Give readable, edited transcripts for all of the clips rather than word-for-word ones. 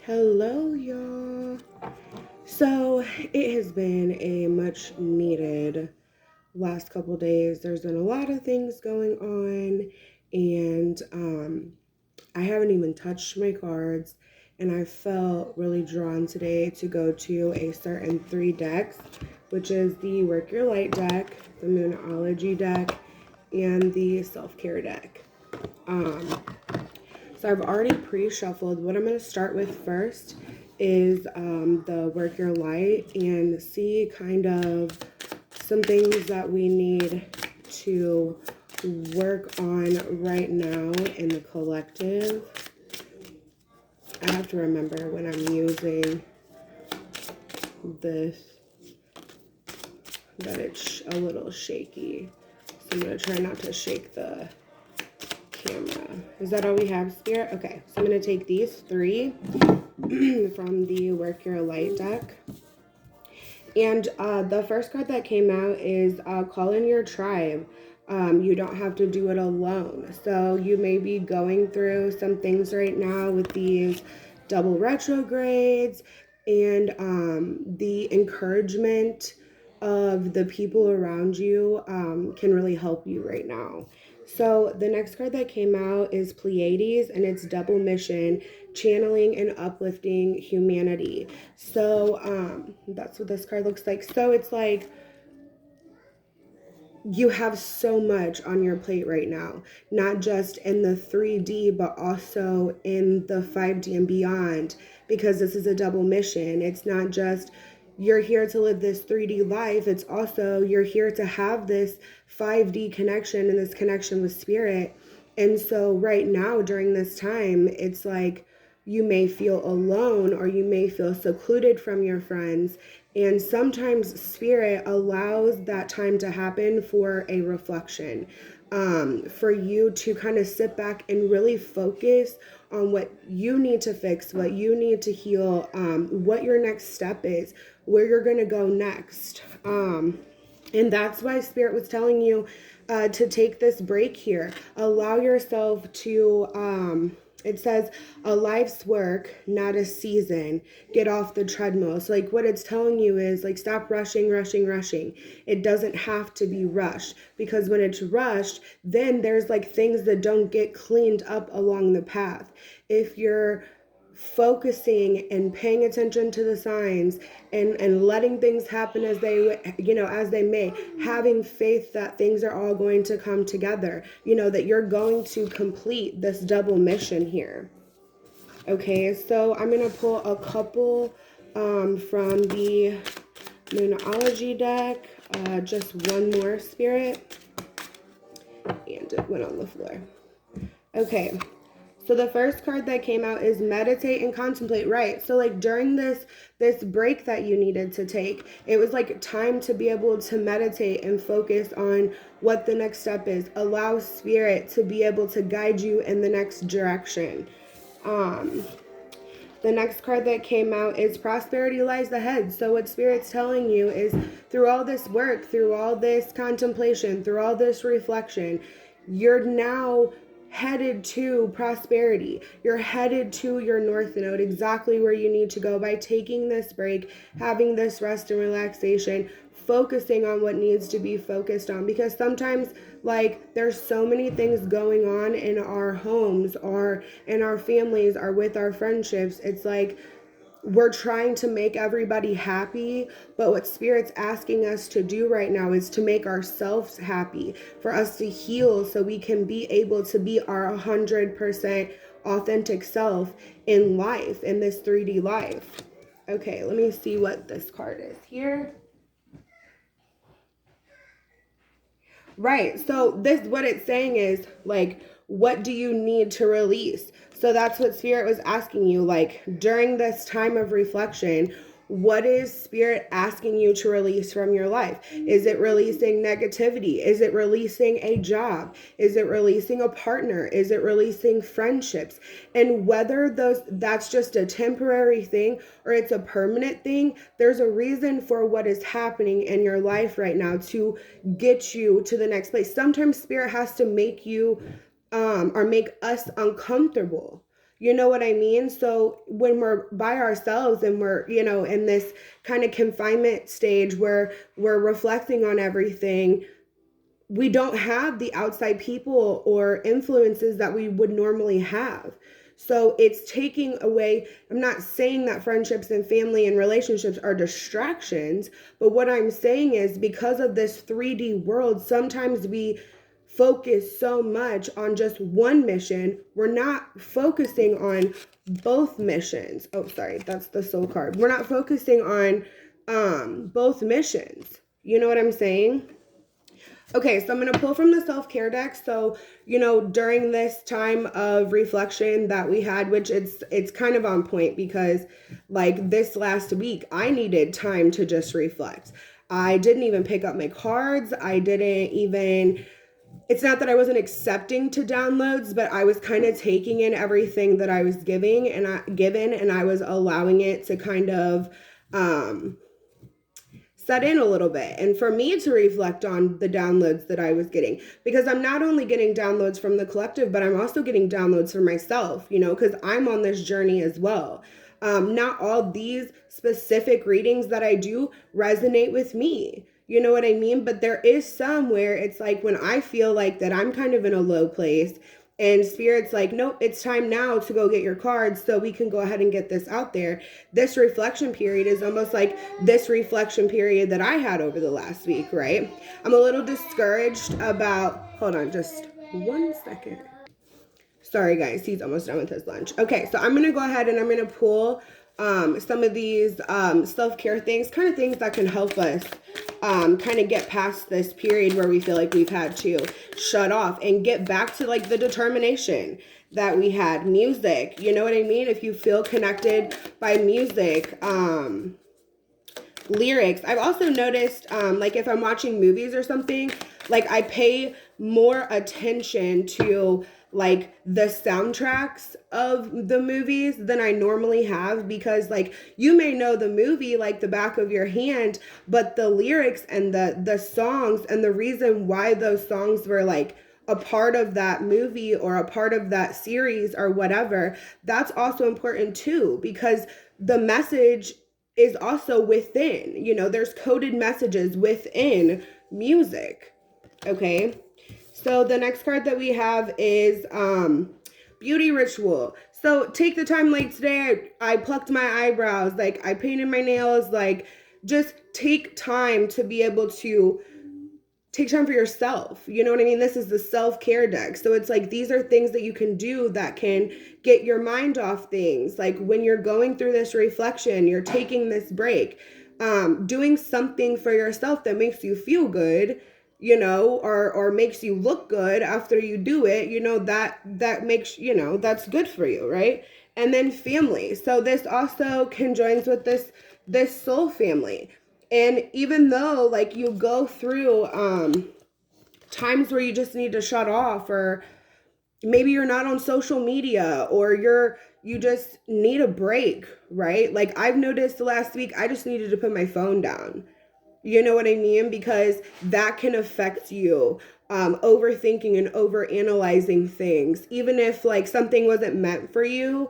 Hello, y'all. So it has been a much needed last couple days. There's been a lot of things going on, and I haven't even touched my cards. And I felt really drawn today to go to a certain three decks, which is the Work Your Light deck, the Moonology deck, and the Self Care deck. So I've already pre-shuffled. What I'm going to start with first is the Work Your Light and see kind of some things that we need to work on right now in the collective. I have to remember when I'm using this that it's a little shaky. So I'm going to try not to shake the camera. Is that all we have, Spirit? Okay, so I'm going to take these three from the Work Your Light deck. And the first card that came out is Call in Your Tribe. You don't have to do it alone. So you may be going through some things right now with these double retrogrades and the encouragement of the people around you can really help you right now. So the next card that came out is Pleiades, and it's double mission, channeling and uplifting humanity. So that's what this card looks like. So it's like you have so much on your plate right now, not just in the 3D, but also in the 5D and beyond, because this is a double mission. It's not just you're here to live this 3D life. It's also you're here to have this 5D connection and this connection with spirit. And so right now during this time, it's like you may feel alone or you may feel secluded from your friends. And sometimes spirit allows that time to happen for a reflection, for you to kind of sit back and really focus on what you need to fix, what you need to heal, what your next step is, where you're going to go next. And that's why Spirit was telling you to take this break here. Allow yourself to, it says, a life's work, not a season. Get off the treadmill. So like what it's telling you is like stop rushing. It doesn't have to be rushed, because when it's rushed, then there's like things that don't get cleaned up along the path. If you're focusing and paying attention to the signs and letting things happen as they may, having faith that things are all going to come together, that you're going to complete this double mission here. Okay, so I'm going to pull a couple from the Moonology deck, just one more, Spirit, and it went on the floor. Okay, so the first card that came out is meditate and contemplate. Right. So like during this break that you needed to take, it was like time to be able to meditate and focus on what the next step is. Allow spirit to be able to guide you in the next direction. The next card that came out is prosperity lies ahead. So what Spirit's telling you is through all this work, through all this contemplation, through all this reflection, you're now headed to prosperity. You're headed to your north node, exactly where you need to go by taking this break, having this rest and relaxation, focusing on what needs to be focused on. Because sometimes like there's so many things going on in our homes or in our families or with our friendships. It's like we're trying to make everybody happy, but what Spirit's asking us to do right now is to make ourselves happy, for us to heal so we can be able to be our 100% authentic self in life, in this 3D life. Okay, let me see what this card is here. Right, so what it's saying is like, what do you need to release? So that's what Spirit was asking you, like during this time of reflection, what is Spirit asking you to release from your life? Is it releasing negativity? Is it releasing a job? Is it releasing a partner? Is it releasing friendships? And whether that's just a temporary thing or it's a permanent thing, there's a reason for what is happening in your life right now to get you to the next place. Sometimes Spirit has to make you or make us uncomfortable You know what I mean? So when we're by ourselves and we're, in this kind of confinement stage where we're reflecting on everything, we don't have the outside people or influences that we would normally have. So it's taking away, I'm not saying that friendships and family and relationships are distractions, but what I'm saying is because of this 3D world, sometimes we focus so much on just one mission, we're not focusing on both missions. Oh, sorry, that's the soul card. We're not focusing on both missions. You know what I'm saying? Okay, so I'm going to pull from the self-care deck. So, during this time of reflection that we had, which it's kind of on point because like this last week, I needed time to just reflect. I didn't even pick up my cards. It's not that I wasn't accepting to downloads, but I was kind of taking in everything that I was given and I was allowing it to kind of, set in a little bit and for me to reflect on the downloads that I was getting, because I'm not only getting downloads from the collective, but I'm also getting downloads for myself, because I'm on this journey as well. Not all these specific readings that I do resonate with me. You know what I mean? But there is some where it's like when I feel like that I'm kind of in a low place and Spirit's like, nope, it's time now to go get your cards so we can go ahead and get this out there. This reflection period is almost like this reflection period that I had over the last week, right? I'm a little discouraged about, hold on just 1 second. Sorry guys, he's almost done with his lunch. Okay, so I'm going to go ahead and I'm going to pull some of these self-care things, kind of things that can help us kind of get past this period where we feel like we've had to shut off and get back to like the determination that we had. Music, you know what I mean? If you feel connected by music, lyrics. I've also noticed, like if I'm watching movies or something, like I pay more attention to like the soundtracks of the movies than I normally have, because like you may know the movie like the back of your hand, but the lyrics and the songs and the reason why those songs were like a part of that movie or a part of that series or whatever, that's also important too, because the message is also within, there's coded messages within music. Okay. So the next card that we have is beauty ritual. So take the time, like today I plucked my eyebrows, like I painted my nails, like just take time to be able to take time for yourself. You know what I mean? This is the self-care deck. So it's like these are things that you can do that can get your mind off things. Like when you're going through this reflection, you're taking this break, doing something for yourself that makes you feel good, or makes you look good after you do it, that makes, that's good for you, right? And then family. So this also conjoins with this soul family. And even though like you go through times where you just need to shut off, or maybe you're not on social media, or you just need a break, right? Like I've noticed the last week, I just needed to put my phone down. You know what I mean? Because that can affect you. Overthinking and overanalyzing things, even if like something wasn't meant for you.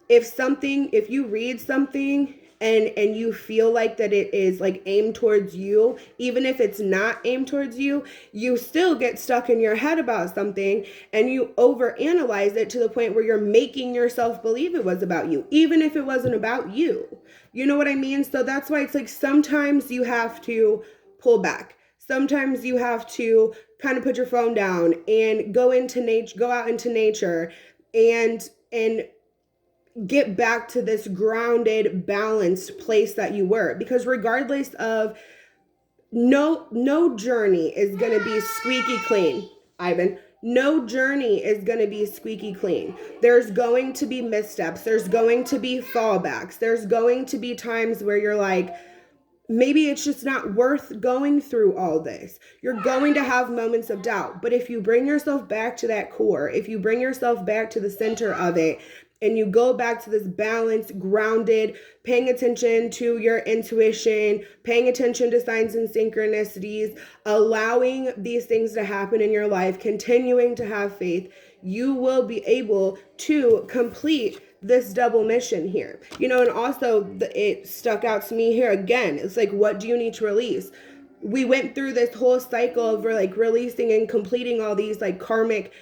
If you read something and you feel like that it is like aimed towards you, even if it's not aimed towards you, you still get stuck in your head about something and you overanalyze it to the point where you're making yourself believe it was about you, even if it wasn't about you. You know what I mean? So that's why it's like sometimes you have to pull back. Sometimes you have to kind of put your phone down and go out into nature and get back to this grounded, balanced place that you were. Because regardless of no journey is going to be squeaky clean, Ivan. No journey is going to be squeaky clean. There's going to be missteps. There's going to be fallbacks. There's going to be times where you're like, maybe it's just not worth going through all this. You're going to have moments of doubt. But if you bring yourself back to that core, if you bring yourself back to the center of it, and you go back to this balanced, grounded, paying attention to your intuition, paying attention to signs and synchronicities, allowing these things to happen in your life, continuing to have faith, you will be able to complete this double mission here. And also it stuck out to me here again. It's like, what do you need to release? We went through this whole cycle of like releasing and completing all these like karmic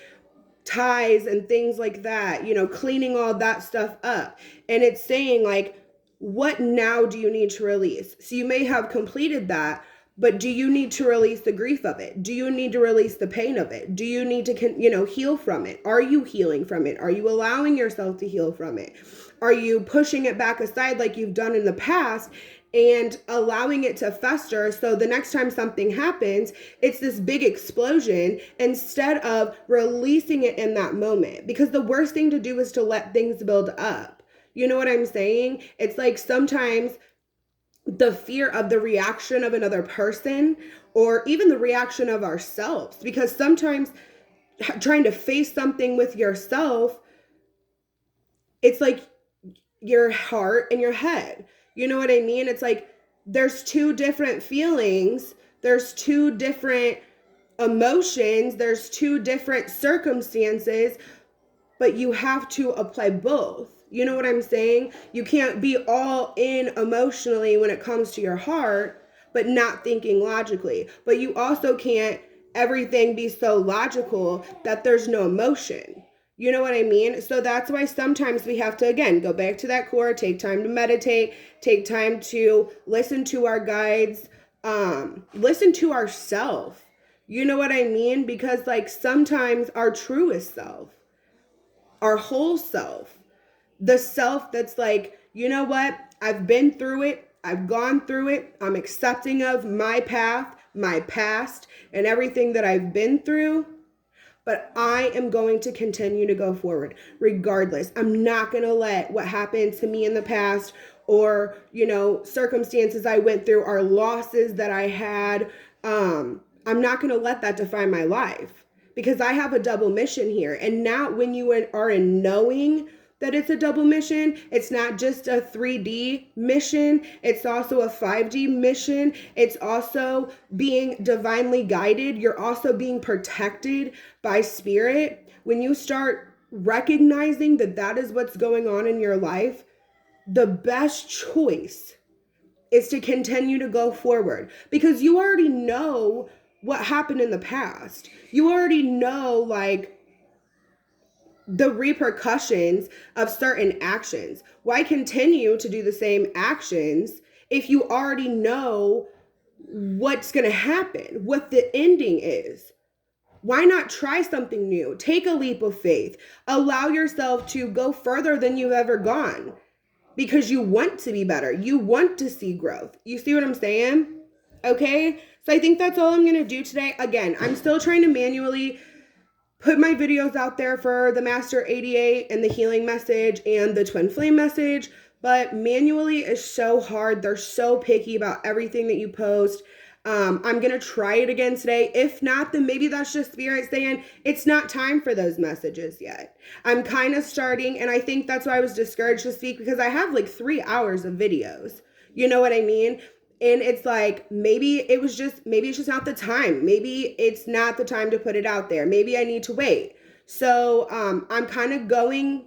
ties and things like that, cleaning all that stuff up. And it's saying like, what now do you need to release? So you may have completed that, but do you need to release the grief of it? Do you need to release the pain of it? Do you need to, heal from it? Are you healing from it? Are you allowing yourself to heal from it? Are you pushing it back aside like you've done in the past and allowing it to fester, so the next time something happens, it's this big explosion instead of releasing it in that moment? Because the worst thing to do is to let things build up. You know what I'm saying? It's like sometimes the fear of the reaction of another person, or even the reaction of ourselves, because sometimes trying to face something with yourself, it's like your heart and your head. You know what I mean? It's like there's two different feelings, there's two different emotions, there's two different circumstances, but you have to apply both. You know what I'm saying? You can't be all in emotionally when it comes to your heart, but not thinking logically. But you also can't everything be so logical that there's no emotion. You know what I mean? So that's why sometimes we have to, again, go back to that core, take time to meditate, take time to listen to our guides, listen to ourself. You know what I mean? Because like sometimes our truest self, our whole self, the self that's like, you know what? I've been through it. I've gone through it. I'm accepting of my path, my past, and everything that I've been through. But I am going to continue to go forward regardless. I'm not going to let what happened to me in the past, or, circumstances I went through, or losses that I had. I'm not going to let that define my life, because I have a double mission here. And now when you are in knowing that it's a double mission, it's not just a 3D mission, it's also a 5D mission. It's also being divinely guided. You're also being protected by spirit. When you start recognizing that that is what's going on in your life, the best choice is to continue to go forward, because you already know what happened in the past. You already know like the repercussions of certain actions. Why continue to do the same actions if you already know what's going to happen, what the ending is? Why not try something new? Take a leap of faith. Allow yourself to go further than you've ever gone, because you want to be better. You want to see growth. You see what I'm saying? Okay? So I think that's all I'm going to do today. Again, I'm still trying to manually put my videos out there for the Master 88 and the healing message and the twin flame message, but manually is so hard. They're so picky about everything that you post. I'm going to try it again today. If not, then maybe that's just spirit saying it's not time for those messages yet. I'm kind of starting, and I think that's why I was discouraged this week, because I have like 3 hours of videos. You know what I mean? And it's like, maybe it's just not the time. Maybe it's not the time to put it out there. Maybe I need to wait. So I'm kind of going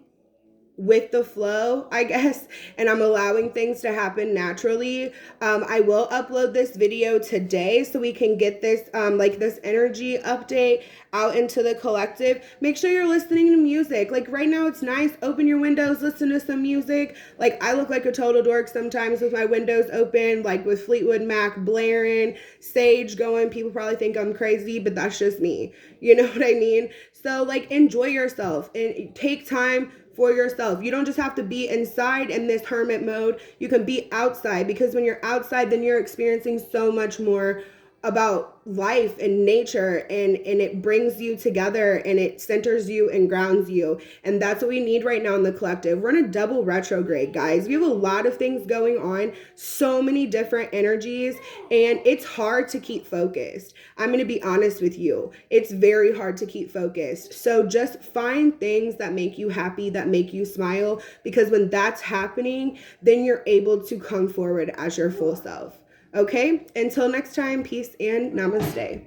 with the flow, I guess, and I'm allowing things to happen naturally. I will upload this video today so we can get this this energy update out into the collective. Make sure you're listening to music. Like right now it's nice. Open your windows, listen to some music. Like I look like a total dork sometimes with my windows open, like with Fleetwood Mac blaring, Sage going. People probably think I'm crazy, but that's just me. You know what I mean? So like enjoy yourself and take time for yourself. You don't just have to be inside in this hermit mode. You can be outside, because when you're outside, then you're experiencing so much more about life and nature, and it brings you together and it centers you and grounds you. And that's what we need right now in the collective. We're in a double retrograde, guys. We have a lot of things going on, so many different energies, and it's hard to keep focused. I'm going to be honest with you. It's very hard to keep focused. So just find things that make you happy, that make you smile, because when that's happening, then you're able to come forward as your full self. Okay, until next time, peace and namaste.